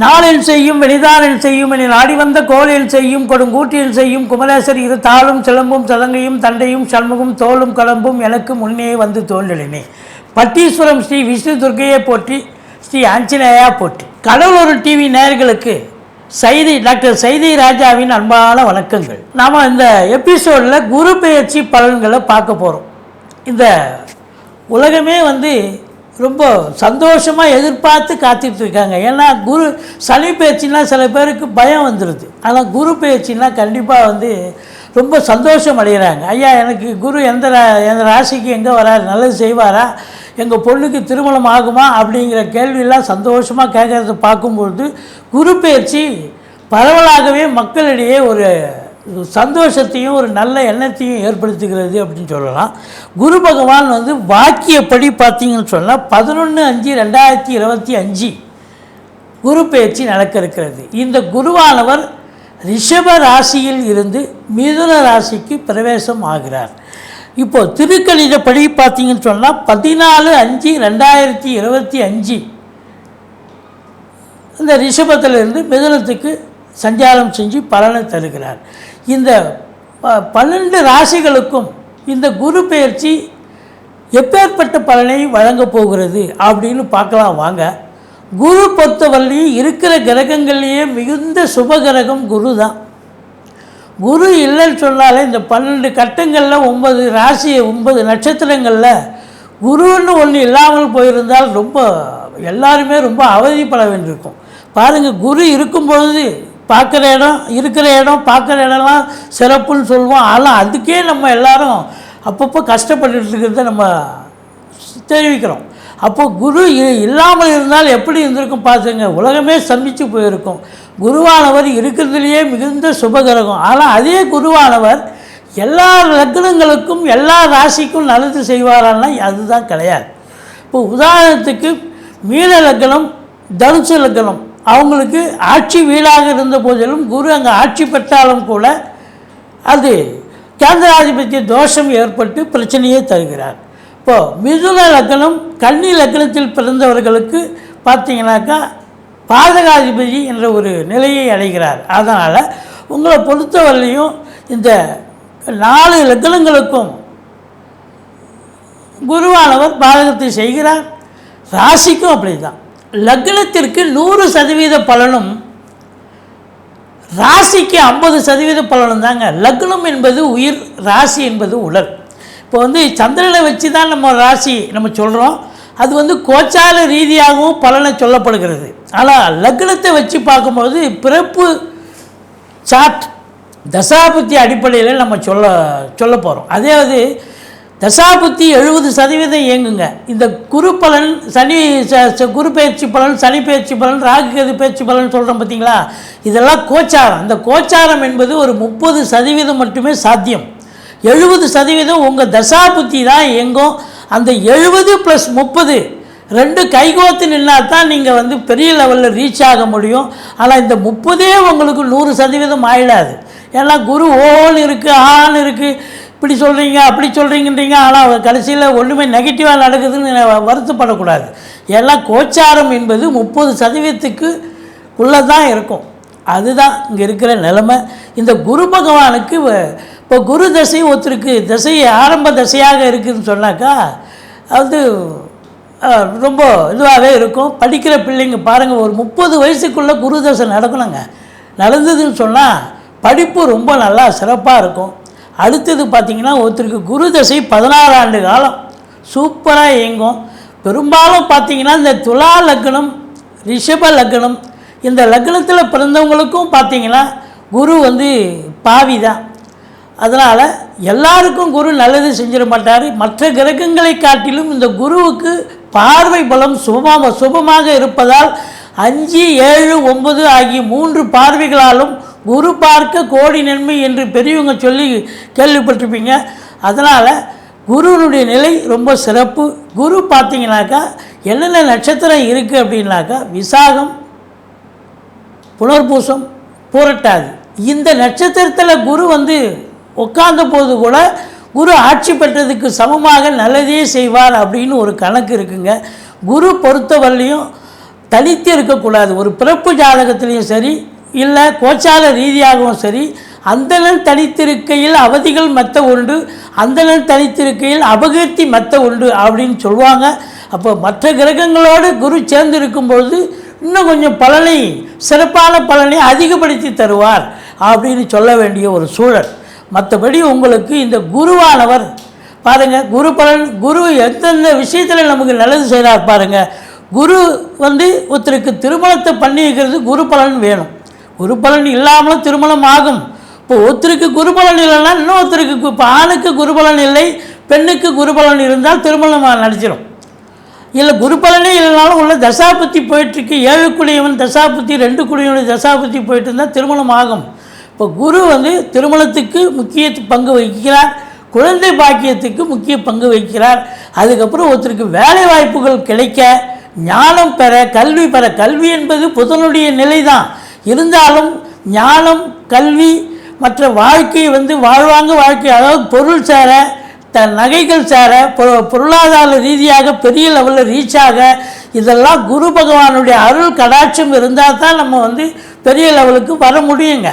நாளில் செய்யும் வெளிதானில் செய்யும் என நாடி வந்த கோளில் செய்யும் கொடுங்கூட்டில் செய்யும் குமரேசர் இரு தாளும் சிலம்பும் சதங்கையும் தண்டையும் சண்முகம் தோளும் கலம்பும் எனக்கு முன்னே வந்து தோன்றினே. பட்டீஸ்வரம் ஸ்ரீ விஷ்ணு துர்க்கையை போற்றி, ஸ்ரீ ஆஞ்சநேயா போற்றி. கடலூர் டிவி நேயர்களுக்கு டாக்டர் சைதை ராஜாவின் அன்பான வணக்கங்கள். நாம் இந்த எபிசோடில் குரு பெயர்ச்சி பலன்களை பார்க்க போகிறோம். இந்த உலகமே ரொம்ப சந்தோஷமாக எதிர்பார்த்து காத்துட்ருக்காங்க. ஏன்னா சனி பயிற்சின்னா சில பேருக்கு பயம் வந்துடுது. ஆனால் குரு பயிற்சின்னா கண்டிப்பாக ரொம்ப சந்தோஷம் அடைகிறாங்க. ஐயா, எனக்கு குரு எந்த ராசிக்கு எங்கே வராரு, நல்லது செய்வாரா, எங்கள் பொண்ணுக்கு திருமணம் ஆகுமா அப்படிங்கிற கேள்வியெல்லாம் சந்தோஷமாக கேட்குறத பார்க்கும்பொழுது குரு பயிற்சி பரவலாகவே மக்களிடையே ஒரு சந்தோஷத்தையும் ஒரு நல்ல எண்ணத்தையும் ஏற்படுத்துகிறது அப்படின்னு சொல்லலாம். குரு பகவான் வாக்கியப்படி பார்த்தீங்கன்னு சொன்னால் 11/5/2025 குரு பயிற்சி நடக்க இருக்கிறது. இந்த குருவானவர் ரிஷப ராசியில் இருந்து மிதுன ராசிக்கு பிரவேசம் ஆகிறார். இப்போது திருக்கணிதப்படி பார்த்தீங்கன்னு சொன்னால் 14/5/2025 இந்த ரிஷபத்திலிருந்து மிதுனத்துக்கு சஞ்சாரம் செஞ்சு பலனை தருகிறார். இந்த 12 ராசிகளுக்கும் இந்த குரு பெயர்ச்சி எப்பேற்பட்ட பலனை வழங்கப் போகிறது அப்படின்னு பார்க்கலாம் வாங்க. குரு பொறுத்தவரையும் இருக்கிற கிரகங்கள்லேயே மிகுந்த சுபகிரகம் குரு தான். குரு இல்லைன்னு சொன்னாலே இந்த 12 கட்டங்களில் 9 ராசி 9 நட்சத்திரங்களில் குருன்னு ஒன்று இல்லாமல் போயிருந்தால் எல்லாருமே ரொம்ப அவதிப்பட வேண்டியிருக்கும். பாருங்கள், குரு இருக்கும் பொழுது இருக்கிற இடம் பார்க்குற இடம்லாம் சிறப்புன்னு சொல்லுவோம். ஆனால் அதுக்கே நம்ம எல்லாரும் அப்பப்போ கஷ்டப்பட்டுட்டு இருக்கிறத நம்ம தெரிவிக்கிறோம். அப்போது குரு இல்லாமல் இருந்தால் எப்படி இருந்திருக்கும் பார்த்துங்க, உலகமே சந்தித்து போயிருக்கும். குருவானவர் இருக்கிறதுலையே மிகுந்த சுபகிரகம். ஆனால் அதே குருவானவர் எல்லா லக்னங்களுக்கும் எல்லா ராசிக்கும் நல்லது செய்வாரான்னா அதுதான் கிடையாது. இப்போ உதாரணத்துக்கு மீன லக்னம், தனுசு லக்னம், அவங்களுக்கு ஆட்சி வீடாக இருந்த போதிலும் குரு அங்கே ஆட்சி பெற்றாலும் கூட அது கேந்திராதிபத்திய தோஷம் ஏற்பட்டு பிரச்சனையே தருகிறார். இப்போது மிதுன லக்னம், கன்னி லக்னத்தில் பிறந்தவர்களுக்கு பார்த்தீங்கன்னாக்கா பாதகாதிபதி என்ற ஒரு நிலையை அடைகிறார். அதனால் உங்களை பொறுத்தவரையிலையும் இந்த 4 லக்னங்களுக்கும் குருவானவர் பாதகத்தை செய்கிறார். ராசிக்கும் அப்படி தான். லக்னத்திற்கு 100% பலனும் ராசிக்கு 50% பலனும் தாங்க. லக்னம் என்பது உயிர், ராசி என்பது உடல். இப்போ சந்திரனை வச்சு தான் நம்ம ராசி நம்ம சொல்கிறோம். அது கோச்சார ரீதியாகவும் பலனை சொல்லப்படுகிறது. ஆனால் லக்னத்தை வச்சு பார்க்கும்போது பிறப்பு சார்ட் தசாபுத்தி அடிப்படையில் நம்ம சொல்ல போகிறோம். அதே தசாபுத்தி 70% இயங்குங்க. இந்த குரு பலன், குரு பயிற்சி பலன், சனி பயிற்சி பலன், ராகு கேது பயிற்சி பலன் சொல்கிறோம் பார்த்தீங்களா, இதெல்லாம் கோச்சாரம். இந்த கோச்சாரம் என்பது ஒரு 30% மட்டுமே சாத்தியம். 70% உங்கள் தசாபுத்தி தான் இயங்கும். அந்த 70 + 30 2 கைகோத்து நின்னா தான் நீங்கள் பெரிய லெவலில் ரீச் ஆக முடியும். ஆனால் இந்த 30 உங்களுக்கு 100% ஆயிடாது. ஏன்னா குரு ஓன்னு இருக்குது, ஆன்னு இருக்குது, இப்படி சொல்கிறீங்க அப்படி சொல்கிறீங்கன்றீங்க. ஆனால் கடைசியில் ஒன்றுமே நெகட்டிவாக நடக்குதுன்னு வருத்தப்படக்கூடாது. ஏன்னா கோச்சாரம் என்பது 30%க்கு உள்ளே தான் இருக்கும். அதுதான் இங்கே இருக்கிற நிலைமை. இந்த குரு பகவானுக்கு இப்போ குரு தசை ஒருத்தருக்கு தசை ஆரம்ப தசையாக இருக்குதுன்னு சொன்னாக்கா அது ரொம்ப இதுவாகவே இருக்கும். படிக்கிற பிள்ளைங்க பாருங்கள், ஒரு 30 வயசுக்குள்ளே குரு தசை நடக்கணுங்க. நடந்ததுன்னு சொன்னால் படிப்பு ரொம்ப நல்லா சிறப்பாக இருக்கும். அடுத்தது பார்த்திங்கன்னா ஒருத்தருக்கு குரு தசை 16 ஆண்டு காலம் சூப்பராக இயங்கும். பெரும்பாலும் பார்த்திங்கன்னா இந்த துலா லக்னம், ரிஷப லக்னம், இந்த லக்னத்தில் பிறந்தவங்களுக்கும் பார்த்திங்கன்னா குரு பாவி தான். அதனால் எல்லாருக்கும் குரு நல்லது செஞ்சிட மாட்டார். மற்ற கிரகங்களை காட்டிலும் இந்த குருவுக்கு பார்வை பலம் சுபமாக இருப்பதால் 5, 7, 9 ஆகிய 3 பார்வைகளாலும் குரு பார்க்க கோடி நன்மை என்று பெரியவங்க சொல்லி கேள்விப்பட்டிருப்பீங்க. அதனால் குருனுடைய நிலை ரொம்ப சிறப்பு. குரு பார்த்திங்கனாக்கா என்னென்ன நட்சத்திரம் இருக்குது அப்படின்னாக்கா விசாகம், புனர்பூசம், பூரட்டாதி, இந்த நட்சத்திரத்தில் குரு உட்கார்ந்த போது கூட குரு ஆட்சி பெற்றதுக்கு சமமாக நல்லதே செய்வார் அப்படின்னு ஒரு கணக்கு இருக்குங்க. குரு பொறுத்தவரையிலையும் தனித்து இருக்கக்கூடாது. ஒரு பிறப்பு ஜாதகத்திலையும் சரி, இல்லை கோச்சார ரீதியாகவும் சரி, அந்தணன் தனித்திருக்கையில் அவதிகள் மற்ற உண்டு, அந்தணன் தனித்திருக்கையில் அபகீர்த்தி மற்ற உண்டு அப்படின்னு சொல்லுவாங்க. அப்போ மற்ற கிரகங்களோடு குரு சேர்ந்து இருக்கும்பொழுது இன்னும் கொஞ்சம் பலனை, சிறப்பான பலனை அதிகப்படுத்தி தருவார் அப்படின்னு சொல்ல வேண்டிய ஒரு சூழல். மற்றபடி உங்களுக்கு இந்த குருவானவர் பாருங்கள், குரு பலன், குரு எந்தெந்த விஷயத்தில் நமக்கு நல்லது செய்கிறார் பாருங்கள். குரு ஒருத்தருக்கு திருமணத்தை பண்ணி வைக்கிறது குரு பலன் வேணும். குரு பலன் இல்லாமலும் திருமணம் ஆகும். இப்போ ஒருத்தருக்கு குரு பலன் இல்லைன்னா இன்னொருத்தருக்கு, இப்போ ஆணுக்கு குரு பலன் இல்லை, பெண்ணுக்கு குரு பலன் இருந்தால் திருமணம் நடிச்சிடும். இல்லை குரு பலனே இல்லைனாலும் உள்ள தசாபுத்தி போயிட்டுருக்கு, 7 குடியவன் தசாபுத்தி 2 குடியவன் தசாபுத்தி போயிட்டு இருந்தால் திருமணம் ஆகும். இப்போ குரு திருமணத்துக்கு முக்கிய பங்கு வகிக்கிறார், குழந்தை பாக்கியத்துக்கு முக்கிய பங்கு வகிக்கிறார். அதுக்கப்புறம் ஒருத்தருக்கு வேலை வாய்ப்புகள் கிடைக்க, ஞானம் பெற, கல்வி பெற. கல்வி என்பது புதனுடைய நிலை தான் இருந்தாலும் ஞானம், கல்வி, மற்ற வாழ்க்கை வாழ்வாங்க வாழ்க்கை, அதாவது பொருள் சேர, நகைகள் சேர, பொருளாதார ரீதியாக பெரிய லெவலில் ரீச் ஆக, இதெல்லாம் குரு பகவானுடைய அருள் கடாட்சம் இருந்தால் தான் நம்ம பெரிய லெவலுக்கு வர முடியுங்க.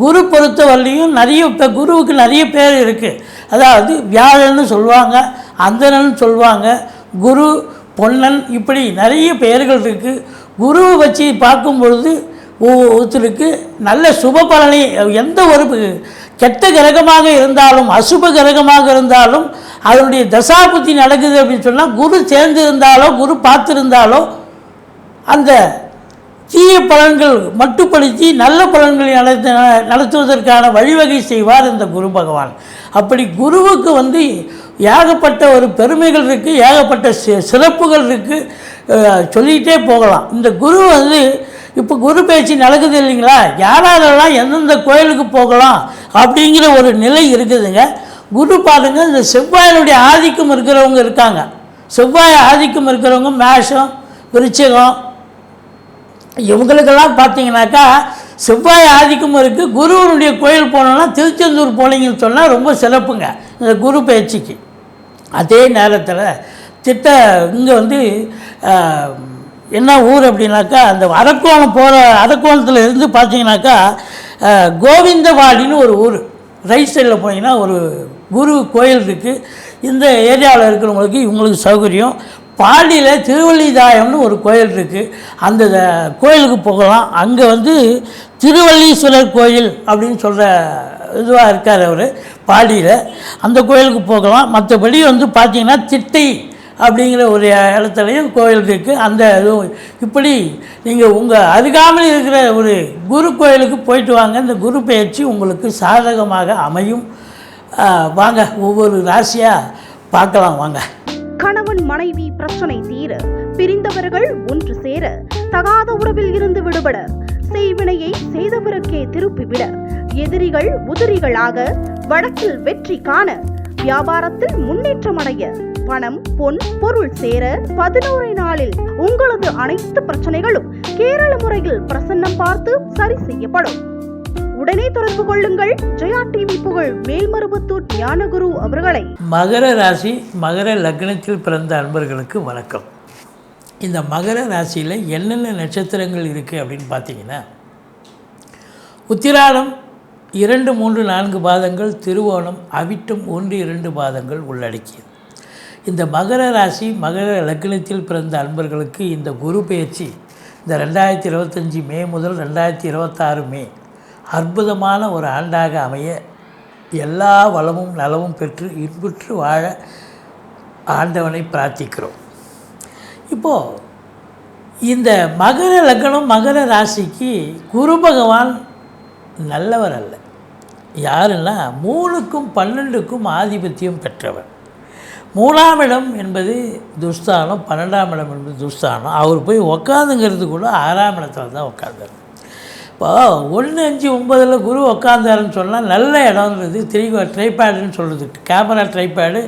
குரு பொறுத்த வரலையும் நிறைய, இப்போ குருவுக்கு நிறைய பேர் இருக்குது. அதாவது வியாழன்னு சொல்லுவாங்க, அந்தணன் சொல்லுவாங்க, குரு, பொன்னன், இப்படி நிறைய பெயர்கள் இருக்குது. குருவை வச்சு பார்க்கும் பொழுது ஒருத்தருக்கு நல்ல சுப பலனை, எந்த ஒரு கெட்ட கிரகமாக இருந்தாலும் அசுப கிரகமாக இருந்தாலும் அதனுடைய தசாபுத்தி நடக்குது அப்படின்னு சொன்னால், குரு சேர்ந்து இருந்தாலோ குரு பார்த்துருந்தாலோ அந்த தீய பலன்கள் மட்டுப்படுத்தி நல்ல பலன்களை நடத்துவதற்கான வழிவகை செய்வார் இந்த குரு பகவான். அப்படி குருவுக்கு ஏகப்பட்ட ஒரு பெருமைகள் இருக்குது, ஏகப்பட்ட சிறப்புகள் இருக்குது, சொல்லிகிட்டே போகலாம். இந்த குரு இப்போ குரு பேச்சு நடக்குது இல்லைங்களா, யாரெல்லாம் எந்தெந்த கோயிலுக்கு போகலாம் அப்படிங்கிற ஒரு நிலை இருக்குதுங்க. குரு பாருங்கள், இந்த செவ்வாயினுடைய ஆதிக்கம் இருக்கிறவங்க இருக்காங்க. செவ்வாய் ஆதிக்கம் இருக்கிறவங்க மேஷம், விருச்சிகம், இவங்களுக்கெல்லாம் பார்த்தீங்கன்னாக்கா செவ்வாய் ஆதிக்கம் இருக்குது. குருவனுடைய கோயில் போனோன்னா திருச்செந்தூர் போனீங்கன்னு சொன்னால் ரொம்ப சிறப்புங்க இந்த குரு பயிற்சிக்கு. அதே நேரத்தில் இங்கே என்ன ஊர் அப்படின்னாக்கா, அந்த அரக்கோணம் போகிற அரக்கோணத்தில் இருந்து பார்த்தீங்கன்னாக்கா கோவிந்தவாடின்னு ஒரு ஊர், ரைட் சைடில் போனீங்கன்னா ஒரு குரு கோயில் இருக்குது. இந்த ஏரியாவில் இருக்கிறவங்களுக்கு இவங்களுக்கு சௌகரியம். பாடியில் திருவள்ளிதாயம்னு ஒரு கோயில் இருக்குது, அந்த கோயிலுக்கு போகலாம். அங்கே திருவள்ளீஸ்வரர் கோயில் அப்படின்னு சொல்கிற இதுவாக இருக்கார் அவர் பாடியில், அந்த கோயிலுக்கு போகலாம். மற்றபடி பார்த்திங்கன்னா திட்டை அப்படிங்கிற ஒரு இடத்துலையும் கோயில் இருக்குது. அந்த இப்படி நீங்கள் உங்கள் அருகாமையில் இருக்கிற ஒரு குரு கோயிலுக்கு போயிட்டு வாங்க. இந்த குரு பயிற்சி உங்களுக்கு சாதகமாக அமையும். வாங்க ஒவ்வொரு ராசியாக பார்க்கலாம் வாங்க. கணவன் மனைவி பிரச்சனை தீர, பிரிந்தவர்கள் ஒன்று சேர, தகாத உறவில் இருந்து விடுபட, செய்வினையை செய்தவருக்கே திருப்பிவிட, எதிரிகள் உதிரிகளாக, வழக்கில் வெற்றி காண, வியாபாரத்தில் முன்னேற்றம் அடைய, பணம், பொன், பொருள் சேர 11 நாளில் உங்களது அனைத்து பிரச்சனைகளும் கேரள முறையில் பிரசன்னம் பார்த்து சரி செய்யப்படும். உடனே தொடர்பு கொள்ளுங்கள் ஜெயா டிவி புகழ் மேல்மருவத்தூர் ஞானகுரு அவர்களை. மகர ராசி, மகர லக்னத்தில் பிறந்த அன்பர்களுக்கு வணக்கம். இந்த மகர ராசியில் என்னென்ன நட்சத்திரங்கள் இருக்குது அப்படின்னு பார்த்தீங்கன்னா, உத்திராடம் 2, 3, 4 பாதங்கள், திருவோணம், அவிட்டம் 1, 2 பாதங்கள் உள்ளடக்கியது. இந்த மகர ராசி, மகர லக்னத்தில் பிறந்த அன்பர்களுக்கு இந்த குரு பயிற்சி இந்த 2025 மே முதல் 2026 மே அற்புதமான ஒரு ஆண்டாக அமைய, எல்லா வளமும் நலமும் பெற்று இன்புற்று வாழ ஆண்டவனை பிரார்த்திக்கிறோம். இப்போது இந்த மகர லக்னம், மகர ராசிக்கு குரு பகவான் நல்லவர் அல்ல. யாருன்னா 3க்கும் 12க்கும் ஆதிபத்தியம் பெற்றவர். 3ஆம் இடம் என்பது துஸ்தானம், 12ஆம் இடம் என்பது துஸ்தானம். அவர் போய் உக்காந்துங்கிறது கூட 6ஆம் இடத்துல தான் உட்காந்தார். இப்போ 1, 5, 9 குரு உட்காந்தாருன்னு சொன்னால் நல்ல இடம்ன்றது ட்ரைபேடுன்னு சொல்கிறது, கேமரா ட்ரைபேடு,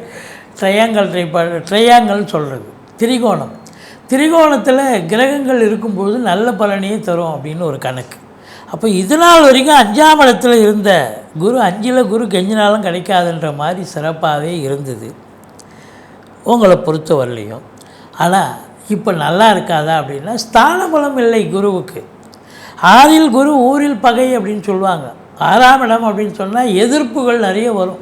ட்ரையாங்கல்னு சொல்கிறது, திரிகோணம். திரிகோணத்தில் கிரகங்கள் இருக்கும்போது நல்ல பலனையே தரும் அப்படின்னு ஒரு கணக்கு. அப்போ இது நாள் வரைக்கும் 5ஆம் இடத்துல இருந்த குரு 5ல் குரு கெஞ்சினாலும் கிடைக்காதுன்ற மாதிரி சிறப்பாகவே இருந்தது உங்களை பொறுத்த வரலையும். ஆனால் இப்போ நல்லா இருக்காதா அப்படின்னா, ஸ்தான பலம் இல்லை குருவுக்கு. 6ல் குரு ஊரில் பகை அப்படின்னு சொல்லுவாங்க. 6ஆம் இடம் அப்படின்னு சொன்னால் எதிர்ப்புகள் நிறைய வரும்.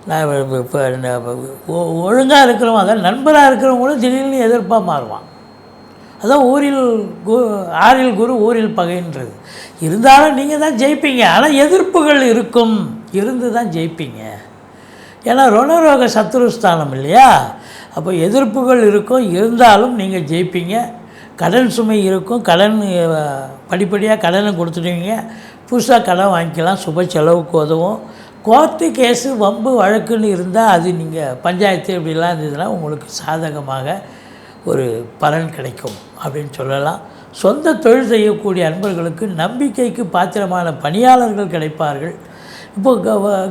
நான் இப்போ ஒழுங்காக இருக்கிறவங்க, அதான் நண்பராக இருக்கிறவங்களும் திடீர்னு எதிர்ப்பாக மாறுவான். அதான் 6ல் குரு ஊரில் பகைன்றது. இருந்தாலும் நீங்கள் தான் ஜெயிப்பீங்க. ஆனால் எதிர்ப்புகள் இருக்கும், இருந்து தான் ஜெயிப்பீங்க. ஏன்னா ருணரோக சத்துருஸ்தானம் இல்லையா? அப்போ எதிர்ப்புகள் இருக்கும், இருந்தாலும் நீங்கள் ஜெயிப்பீங்க. கடன் சுமை இருக்கும், கடன் படிப்படியாக கடனை கொடுத்துடுவீங்க. புதுசாக கடன் வாங்கிக்கலாம், சுப செலவுக்கு உதவும். கோர்ட்டு கேஸு வம்பு வழக்குன்னு இருந்தால் அது நீங்கள் பஞ்சாயத்து இப்படிலாம் இருந்ததுன்னா உங்களுக்கு சாதகமாக ஒரு பலன் கிடைக்கும் அப்படின்னு சொல்லலாம். சொந்த தொழில் செய்யக்கூடிய அன்பர்களுக்கு நம்பிக்கைக்கு பாத்திரமான பணியாளர்கள் கிடைப்பார்கள். இப்போது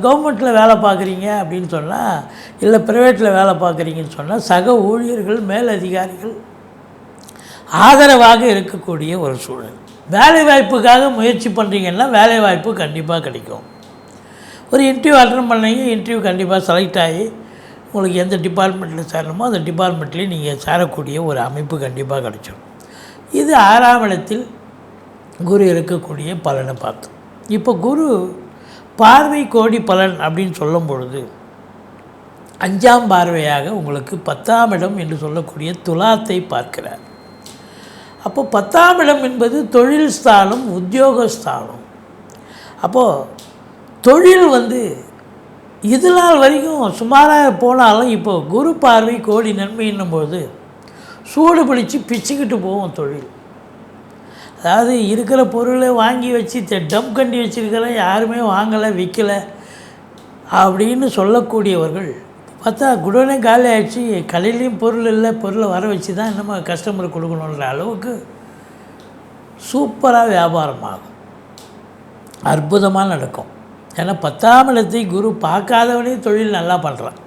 கவர்மெண்ட்டில் வேலை பார்க்குறீங்க அப்படின்னு சொன்னால், இல்லை ப்ரைவேட்டில் வேலை பார்க்குறீங்கன்னு சொன்னால், சக ஊழியர்கள் மேலதிகாரிகள் ஆதரவாக இருக்கக்கூடிய ஒரு சூழல். வேலைவாய்ப்புக்காக முயற்சி பண்ணுறீங்கன்னா வேலைவாய்ப்பு கண்டிப்பாக கிடைக்கும். ஒரு இன்டர்வியூ அட்டன் பண்ணீங்க, இன்டர்வியூ கண்டிப்பாக செலக்ட் ஆகி உங்களுக்கு எந்த டிபார்ட்மெண்ட்டில் சேரணுமோ அந்த டிபார்ட்மெண்ட்லேயே நீங்கள் சேரக்கூடிய ஒரு அமைப்பு கண்டிப்பாக கிடைச்சிடும். இது 6ஆம் இடத்தில் குரு இருக்கக்கூடிய பலனை பார்த்தோம். இப்போ குரு பார்வை கோடி பலன் அப்படின்னு சொல்லும் பொழுது 5ஆம் பார்வையாக உங்களுக்கு 10ஆம் இடம் என்று சொல்லக்கூடிய துலாத்தை பார்க்கிறார். அப்போ 10ஆம் இடம் என்பது தொழில் ஸ்தானம், உத்தியோகஸ்தானம். அப்போது தொழில் இது நாள் வரைக்கும் சுமாராக போனாலும் இப்போ குரு பார்வை கோடி நன்மை என்னும்போது சூடு பிடிச்சி பிச்சுக்கிட்டு போகும் தொழில். அதாவது இருக்கிற பொருளை வாங்கி வச்சு டம்ப் கண்டி வச்சுருக்கிற யாருமே வாங்கலை விற்கலை அப்படின்னு சொல்லக்கூடியவர்கள் பார்த்தா குடோனே காலி ஆகிடுச்சு, கடையிலையும் பொருள் இல்லை, பொருளை வர வச்சு தான் நம்ம கஸ்டமருக்கு கொடுக்கணுன்ற அளவுக்கு சூப்பராக வியாபாரம் ஆகும், அற்புதமாக நடக்கும். ஏன்னா 10ஆம் இடத்தை குரு பார்க்காதவனே தொழில் நல்லா பண்ணுறான்.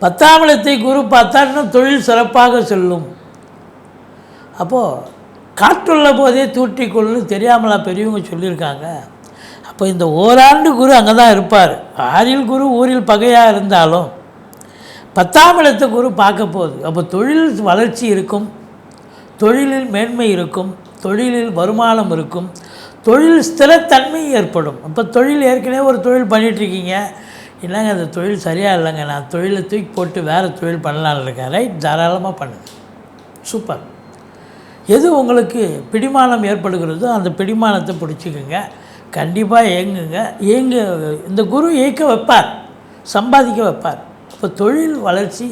10ஆம் இடத்தை குரு பார்த்தா இன்னும் தொழில் சிறப்பாக செல்லும். அப்போது காற்றுள்ள போதே தூற்றிக்கொள்ளுன்னு தெரியாமலா பெரியவங்க சொல்லியிருக்காங்க. அப்போ இந்த ஓராண்டு குரு அங்கே தான் இருப்பார். 6ல் குரு ஊரில் பகையாக இருந்தாலும் 10ஆம் இடத்தை குரு பார்க்க போகுது. அப்போ தொழில் வளர்ச்சி இருக்கும், தொழிலில் மேன்மை இருக்கும், தொழிலில் வருமானம் இருக்கும், தொழில் ஸ்திரத்தன்மை ஏற்படும். இப்போ தொழில் ஏற்கனவே ஒரு தொழில் பண்ணிகிட்ருக்கீங்க, இல்லைங்க அந்த தொழில் சரியாக இல்லைங்க, நான் தொழிலை தூக்கி போட்டு வேறு தொழில் பண்ணலான்னு இருக்கேன். ரைட், தாராளமாக பண்ணுங்கள், சூப்பர். எது உங்களுக்கு பிடிமானம் ஏற்படுகிறதோ அந்த பிடிமானத்தை பிடிச்சிக்கோங்க, கண்டிப்பாக இயங்குங்க. இந்த குரு இயக்க வைப்பார், சம்பாதிக்க வைப்பார். இப்போ தொழில் வளர்ச்சி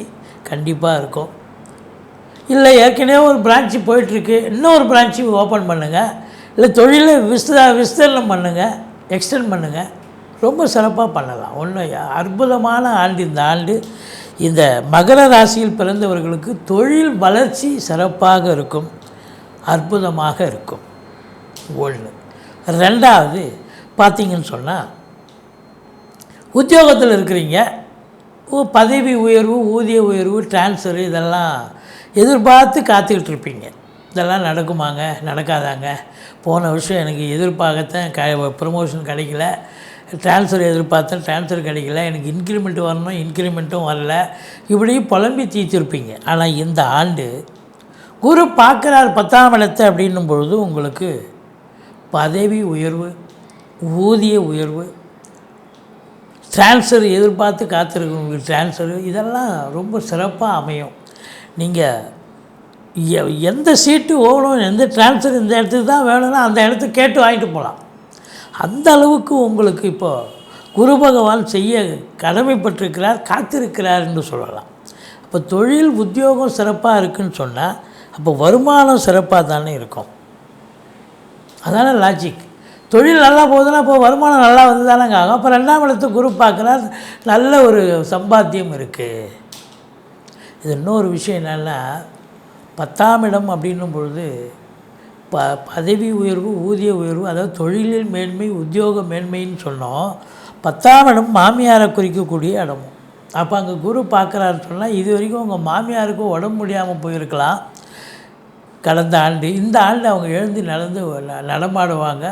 கண்டிப்பாக இருக்கும். இல்லை ஏற்கனவே ஒரு பிரான்ச்சு போயிட்டுருக்கு, இன்னொரு பிரான்ச்சு ஓப்பன் பண்ணுங்கள், இல்லை தொழிலை விஸ்தீர்ணம் பண்ணுங்கள், எக்ஸ்டெண்ட் பண்ணுங்கள், ரொம்ப சிறப்பாக பண்ணலாம். ஒன்றும் அற்புதமான ஆண்டு இந்த ஆண்டு. இந்த மகர ராசியில் பிறந்தவர்களுக்கு தொழில் வளர்ச்சி சிறப்பாக இருக்கும், அற்புதமாக இருக்கும். ஒன்று. ரெண்டாவது பார்த்திங்கன்னு சொன்னால், உத்தியோகத்தில் இருக்கிறீங்க, பதவி உயர்வு, ஊதிய உயர்வு, டிரான்ஸ்ஃபரு இதெல்லாம் எதிர்பார்த்து காத்துக்கிட்டு இருப்பீங்க. இதெல்லாம் நடக்குமாங்க, நடக்காதாங்க, போன வருஷம் எனக்கு எதிர்பார்க்கத்தான் ப்ரமோஷன் கிடைக்கல, ட்ரான்ஸ்ஃபர் எதிர்பார்த்தேன், ட்ரான்ஸ்ஃபர் கிடைக்கல, எனக்கு இன்க்ரிமெண்ட் வரணும், இன்க்ரிமெண்ட்டும் வரல, இப்படி புலம்பி தீச்சிருப்பீங்க. ஆனால் இந்த ஆண்டு குரு பார்க்குறார் 10ஆம் இடத்தை அப்படின்னும் பொழுது உங்களுக்கு பதவி உயர்வு, ஊதிய உயர்வு, ட்ரான்ஸ்ஃபர் எதிர்பார்த்து காத்திருக்கிறவங்களுக்கு ட்ரான்ஸ்ஃபரு, இதெல்லாம் ரொம்ப சிறப்பாக அமையும். நீங்கள் எந்த சீட்டு ஓகணும், எந்த ட்ரான்ஸ்ஃபர் இந்த இடத்துக்கு தான் வேணும்னா அந்த இடத்துக்கு கேட்டு வாங்கிட்டு போகலாம். அந்த அளவுக்கு உங்களுக்கு இப்போது குரு பகவான் செய்ய கடமைப்பட்டிருக்கிறார், காத்திருக்கிறார் என்று சொல்லலாம். அப்போ தொழில் உத்தியோகம் சிறப்பாக இருக்குதுன்னு சொன்னால் அப்போ வருமானம் சிறப்பாக தானே இருக்கும். அதான லாஜிக். தொழில் நல்லா போகுதுன்னா இப்போ வருமானம் நல்லா வந்து தானேங்க ஆகும். அப்போ 2ஆம் இடத்தை குரு பார்க்குறார், நல்ல ஒரு சம்பாத்தியம் இருக்குது. இது இன்னொரு விஷயம் என்னென்னா, 10ஆம் இடம் அப்படின்னும் பொழுது பதவி உயர்வு, ஊதிய உயர்வு, அதாவது தொழிலில் மேன்மை, உத்தியோக மேன்மைன்னு சொன்னோம். 10ஆம் இடம் மாமியாரை குறிக்கக்கூடிய இடமும். அப்போ அங்கே குரு பார்க்குறாருன்னு சொன்னால் இது வரைக்கும் உங்கள் மாமியாருக்கு உடம்பு முடியாமல் போயிருக்கலாம் கடந்த ஆண்டு. இந்த ஆண்டு அவங்க எழுந்து நடமாடுவாங்க,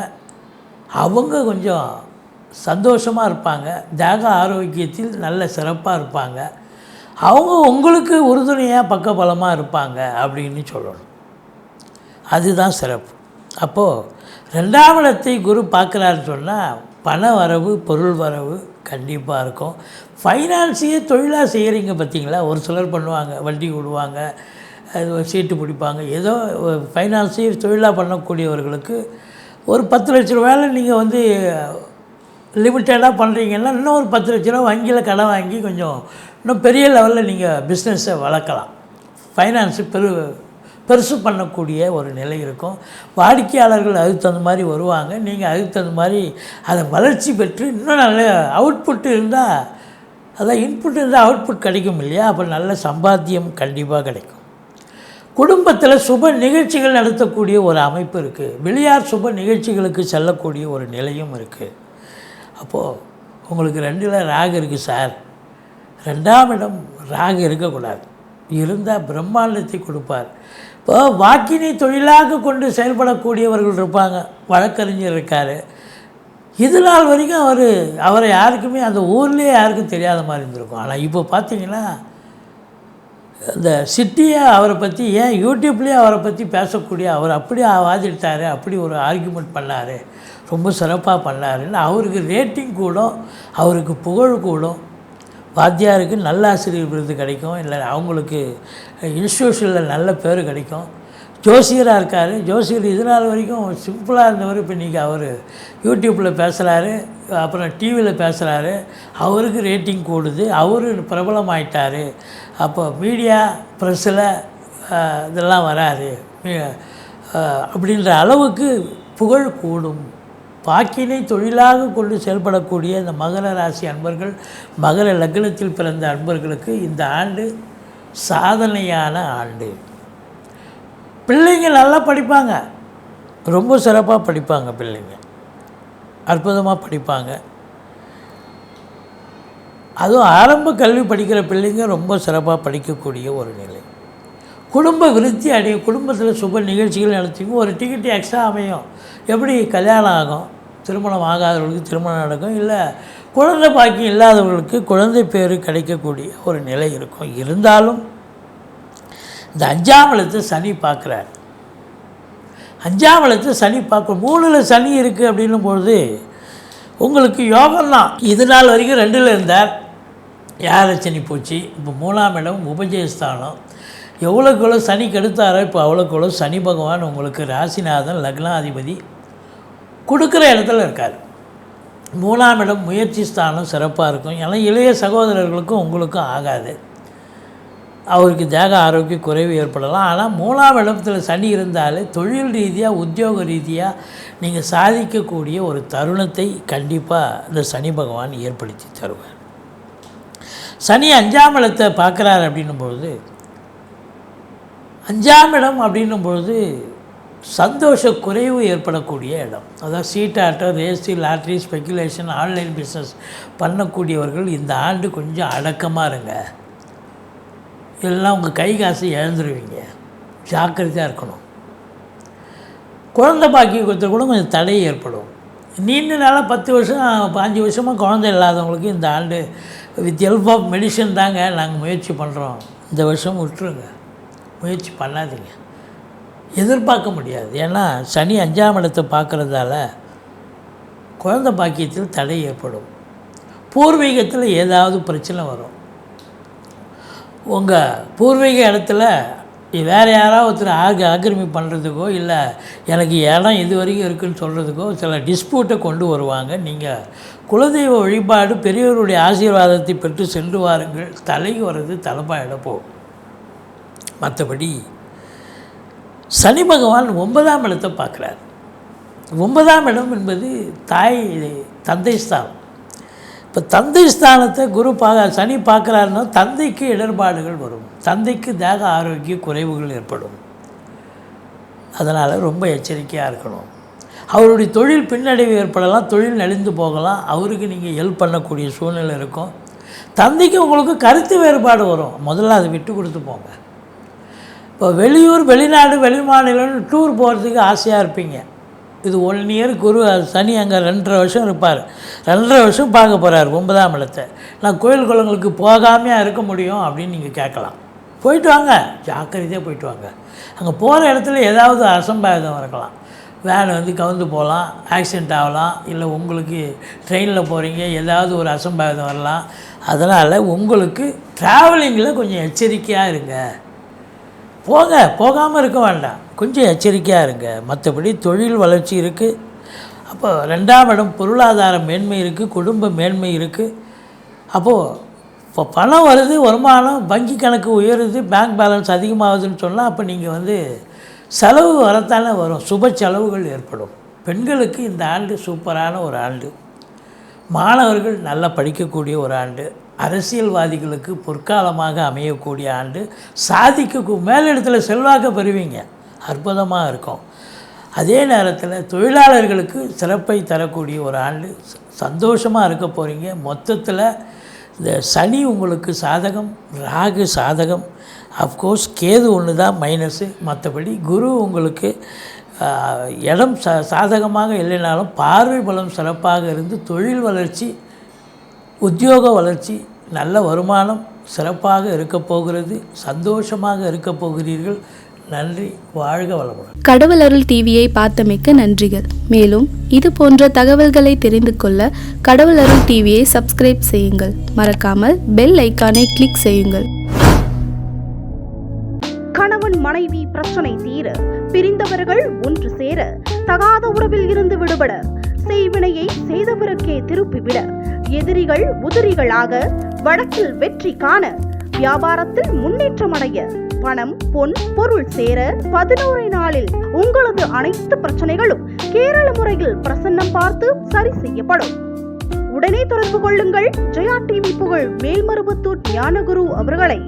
அவங்க கொஞ்சம் சந்தோஷமாக இருப்பாங்க, தேக ஆரோக்கியத்தில் நல்ல சிறப்பாக இருப்பாங்க. அவங்க உங்களுக்கு உறுதுணையாக பக்கபலமாக இருப்பாங்க அப்படின்னு சொல்லணும். அதுதான் சிறப்பு. அப்போது 2ஆம் இடத்தை குரு பார்க்குறாருன்னு சொன்னால் பண வரவு, பொருள் வரவு கண்டிப்பாக இருக்கும். ஃபைனான்ஸையே தொழிலாக செய்கிறீங்க பார்த்தீங்களா, ஒரு சிலர் பண்ணுவாங்க, வட்டி விடுவாங்க, அது சீட்டு பிடிப்பாங்க, ஏதோ ஃபைனான்ஸையே தொழிலாக பண்ணக்கூடியவர்களுக்கு ஒரு 10 லட்ச ரூபாயில் நீங்கள் வந்து லிமிட்டடாக பண்ணுறீங்கன்னா இன்னும் ஒரு 10 லட்ச ரூபா வங்கியில் கடன் வாங்கி கொஞ்சம் இன்னும் பெரிய லெவலில் நீங்கள் பிஸ்னஸை வளர்க்கலாம். ஃபைனான்ஸு பெருசு பண்ணக்கூடிய ஒரு நிலை இருக்கும். வாடிக்கையாளர்கள் அதுக்கு தகுந்த மாதிரி வருவாங்க. நீங்கள் அதுக்கு தகுந்த மாதிரி அதை வளர்ச்சி பெற்று இன்னும் நல்ல அவுட்புட்டு இருந்தால், அதான் இன்புட் இருந்தால் அவுட்புட் கிடைக்கும் இல்லையா, அப்போ நல்ல சம்பாத்தியம் கண்டிப்பாக கிடைக்கும். குடும்பத்தில் சுப நிகழ்ச்சிகள் நடத்தக்கூடிய ஒரு அமைப்பு இருக்குது. வெளியார் சுப நிகழ்ச்சிகளுக்கு செல்லக்கூடிய ஒரு நிலையும் இருக்குது. அப்போது உங்களுக்கு 2ல் ராகு இருக்குது சார். 2ஆம் இடம் ராகு இருக்கக்கூடாது, இருந்தால் பிரம்மாண்டத்தை கொடுப்பார். இப்போ வாக்கினை தொழிலாக கொண்டு செயல்படக்கூடியவர்கள் இருப்பாங்க. வழக்கறிஞர் இருக்கார். இது நாள் வரைக்கும் அவரை யாருக்குமே அந்த ஊர்லேயே யாருக்கும் தெரியாத மாதிரி இருந்திருக்கும். ஆனால் இப்போ பார்த்தீங்கன்னா இந்த சிட்டியை அவரை பற்றி, ஏன் யூடியூப்லேயே அவரை பற்றி பேசக்கூடிய, அவர் அப்படி வாதிட்டார், அப்படி ஒரு ஆர்கியூமெண்ட் பண்ணார், ரொம்ப சிறப்பாக பண்ணாருன்னு அவருக்கு ரேட்டிங் கூடும், அவருக்கு புகழ் கூடும். வாத்தியாருக்கு நல்ல ஆசிரியர் விருது கிடைக்கும், இல்லை அவங்களுக்கு இன்ஸ்டியூஷனில் நல்ல பேர் கிடைக்கும். ஜோசியராக இருக்கார். ஜோசியர் இது நாள் வரைக்கும் சிம்பிளாக இருந்தவர், இப்போ இன்றைக்கி அவர் யூடியூப்பில் பேசுகிறாரு, அப்புறம் டிவியில் பேசுகிறாரு, அவருக்கு ரேட்டிங் கூடுது, அவர் பிரபலமாயிட்டார். அப்போ மீடியா ப்ரெஸ்ஸில் இதெல்லாம் வராரு அப்படின்ற அளவுக்கு புகழ் கூடும். வாக்கினை தொழிலாக கொண்டு செயல்படக்கூடிய இந்த மகர ராசி அன்பர்கள், மகர லக்னத்தில் பிறந்த அன்பர்களுக்கு இந்த ஆண்டு சாதனையான ஆண்டு. பிள்ளைங்க நல்லா படிப்பாங்க, ரொம்ப சிறப்பாக படிப்பாங்க. பிள்ளைங்க அற்புதமாக படிப்பாங்க. அதுவும் ஆரம்ப கல்வி படிக்கிற பிள்ளைங்க ரொம்ப சிறப்பாக படிக்கக்கூடிய ஒரு நிலை. குடும்ப விருத்தி அடையும். குடும்பத்தில் சுப நிகழ்ச்சிகள் நடத்திக்கும். ஒரு டிக்கெட் எக்ஸ்ட்ரா அமையும். எப்படி கல்யாணம் ஆகும், திருமணம் ஆகாதவர்களுக்கு திருமணம் நடக்கும், இல்லை குழந்தை பாக்கியம் இல்லாதவர்களுக்கு குழந்தை பேர் கிடைக்கக்கூடிய ஒரு நிலை இருக்கும். இருந்தாலும் இந்த 5ஆம் இடத்தை சனி பார்க்குறார். 5ஆம் இடத்தை சனி பார்க்க 3ல் சனி இருக்குது அப்படின்னும் பொழுது உங்களுக்கு யோகம்தான். இது நாள் வரைக்கும் 2ல் இருந்தார், யாரச்சனி போச்சு. இப்போ 3ஆம் இடம் உபஜயஸ்தானம். எவ்வளோக்கு எவ்வளோ சனி கெடுத்தாரோ இப்போ அவ்வளோக்கு எவ்வளோ சனி பகவான் உங்களுக்கு ராசிநாதன் லக்னாதிபதி கொடுக்குற இடத்துல இருக்கார். 3ஆம் இடம் முயற்சி ஸ்தானம் சிறப்பாக இருக்கும். ஏன்னா இளைய சகோதரர்களுக்கும் உங்களுக்கும் ஆகாது, அவருக்கு தேக ஆரோக்கிய குறைவு ஏற்படலாம். ஆனால் 3ஆம் இடத்துல சனி இருந்தாலே தொழில் ரீதியாக உத்தியோக ரீதியாக நீங்கள் சாதிக்கக்கூடிய ஒரு தருணத்தை கண்டிப்பாக இந்த சனி பகவான் ஏற்படுத்தி தருவார். சனி 5ஆம் இடத்தை பார்க்குறாரு அப்படின்னும்பொழுது, 5ஆம் இடம் அப்படின்னும்பொழுது சந்தோஷ குறைவு ஏற்படக்கூடிய இடம். அதாவது சீட்டாட்டம், race, lottery, speculation, online business பண்ணக்கூடியவர்கள் இந்த ஆண்டு கொஞ்சம் அடக்கமாக இருங்க. எல்லாம் உங்கள் கை காசு இழந்துருவீங்க, ஜாக்கிரதையாக இருக்கணும். குழந்தை பாக்கியத்தில் கூட கொஞ்சம் தடை ஏற்படும். நீண்ட நாளாக 10 வருஷம் 5 வருஷமாக குழந்தை இல்லாதவங்களுக்கு இந்த ஆண்டு வித் ஹெல்ப் ஆஃப் மெடிசன் தாங்க நாங்கள் முயற்சி பண்ணுறோம். இந்த வருஷம் விட்டுருங்க, முயற்சி பண்ணாதீங்க, எதிர்பார்க்க முடியாது. ஏன்னா சனி 5ஆம் இடத்தை பார்க்குறதால குழந்தை பாக்கியத்தில் தடை ஏற்படும். பூர்வீகத்தில் ஏதாவது பிரச்சனை வரும். உங்கள் பூர்வீக இடத்துல வேறு யாராவது ஒருத்தர் ஆக்கிரமி பண்ணுறதுக்கோ, இல்லை எனக்கு இடம் இது வரைக்கும் இருக்குதுன்னு சொல்கிறதுக்கோ சில டிஸ்பியூட்டை கொண்டு வருவாங்க. நீங்கள் குலதெய்வ வழிபாடு, பெரியவருடைய ஆசீர்வாதத்தை பெற்று சென்று வாருங்கள். தலைக்கு வர்றது தலைப்பாயிட போகும். மற்றபடி சனி பகவான் 9ஆம் இடத்தை பார்க்குறார். 9ஆம் இடம் என்பது தந்தை ஸ்தானம். இப்போ தந்தை ஸ்தானத்தை சனி பார்க்குறாருன்னா தந்தைக்கு இடர்பாடுகள் வரும், தந்தைக்கு தேக ஆரோக்கிய குறைவுகள் ஏற்படும். அதனால் ரொம்ப எச்சரிக்கையாக இருக்கணும். அவருடைய தொழில் பின்னடைவு ஏற்படலாம், தொழில் நலிந்து போகலாம், அவருக்கு நீங்கள் ஹெல்ப் பண்ணக்கூடிய சூழ்நிலை இருக்கும். தந்தைக்கு உங்களுக்கு கருத்து வேறுபாடு வரும், முதல்ல அதை விட்டு கொடுத்து போங்க. இப்போ வெளியூர், வெளிநாடு, வெளிமாநிலம் டூர் போகிறதுக்கு ஆசையாக இருப்பீங்க, இது 1 இயர் குரு சனி அங்கே 2.5 வருஷம் இருப்பார். 2.5 வருஷம் பார்க்க போகிறார் 9ஆம் இடத்தை. நான் கோயில் குளங்களுக்கு போகாமையாக இருக்க முடியும் அப்படின்னு நீங்கள் கேட்கலாம். போயிட்டு வாங்க, ஜாக்கிரதையாக போயிட்டு வாங்க. அங்கே போகிற இடத்துல ஏதாவது அசம்பாவிதம் இருக்கலாம். வேன் வந்து கவுந்து போகலாம், ஆக்சிடெண்ட் ஆகலாம், இல்லை உங்களுக்கு ட்ரெயினில் போகிறீங்க ஏதாவது ஒரு அசம்பாவிதம் வரலாம். அதனால் உங்களுக்கு ட்ராவலிங்கில் கொஞ்சம் எச்சரிக்கையாக இருங்க. போகாமல் இருக்க வேண்டாம், கொஞ்சம் எச்சரிக்கையாக இருங்க. மற்றபடி தொழில் வளர்ச்சி இருக்குது. அப்போ 2ஆம் இடம் பொருளாதார மேன்மை இருக்குது, குடும்ப மேன்மை இருக்குது. அப்போது இப்போ பணம் வருது, வருமானம், வங்கி கணக்கு உயருது, பேங்க் பேலன்ஸ் அதிகமாகுதுன்னு சொன்னால் அப்போ நீங்கள் வந்து செலவு வரத்தானே வரும், சுப செலவுகள் ஏற்படும். பெண்களுக்கு இந்த ஆண்டு சூப்பரான ஒரு ஆண்டு. மாணவர்கள் நல்லா படிக்கக்கூடிய ஒரு ஆண்டு. அரசியல்வாதிகளுக்கு பொற்காலமாக அமையக்கூடிய ஆண்டு. மேலிடத்தில் செல்வாக்க பெறுவீங்க, அற்புதமாக இருக்கும். அதே நேரத்தில் தொழிலாளர்களுக்கு சிறப்பை தரக்கூடிய ஒரு ஆண்டு. சந்தோஷமாக இருக்க போகிறீங்க. மொத்தத்தில் இந்த சனி உங்களுக்கு சாதகம், ராகு சாதகம், அஃப்கோர்ஸ் கேது ஒன்று தான் மைனஸு. மற்றபடி குரு உங்களுக்கு இடம் சாதகமாக இல்லைனாலும் பார்வை பலம் சிறப்பாக இருந்து தொழில் வளர்ச்சி, உத்தியோக வளர்ச்சி, நல்ல வருமானம் சிறப்பாக இருக்க போகிறது. சந்தோஷமாக இருக்க போகிறீர்கள். நன்றி, வாழ்க வளமுடன். கடவுள் அருள் டிவியை பார்த்தமைக்க நன்றிகள். மேலும் இது போன்ற தகவல்களை தெரிந்து கொள்ள கடவுள் அருள் டிவியை சப்ஸ்கிரைப் செய்யுங்கள். மறக்காமல் பெல் ஐக்கானை கிளிக் செய்யுங்கள். கணவன் மனைவி பிரச்சனை தீர, பிரிந்தவர்கள் ஒன்று சேர, தகாத உறவில் இருந்து விடுபட, செய்வினையை செய்தவருக்கே திருப்பிவிட, எதிரிகள் உதிரிகளாக, வழக்கில் வெற்றி காண, வியாபாரத்தில் முன்னேற்றம் அடைய, பணம் பொன் பொருள் சேர 11 நாளில் உங்களது அனைத்து பிரச்சனைகளும் கேரள முறையில் பிரசன்னம் பார்த்து சரி செய்யப்படும். உடனே தொடர்பு கொள்ளுங்கள். ஜெயா டிவி புகழ் மேல்மருவத்தூர் ஞானகுரு அவர்களை.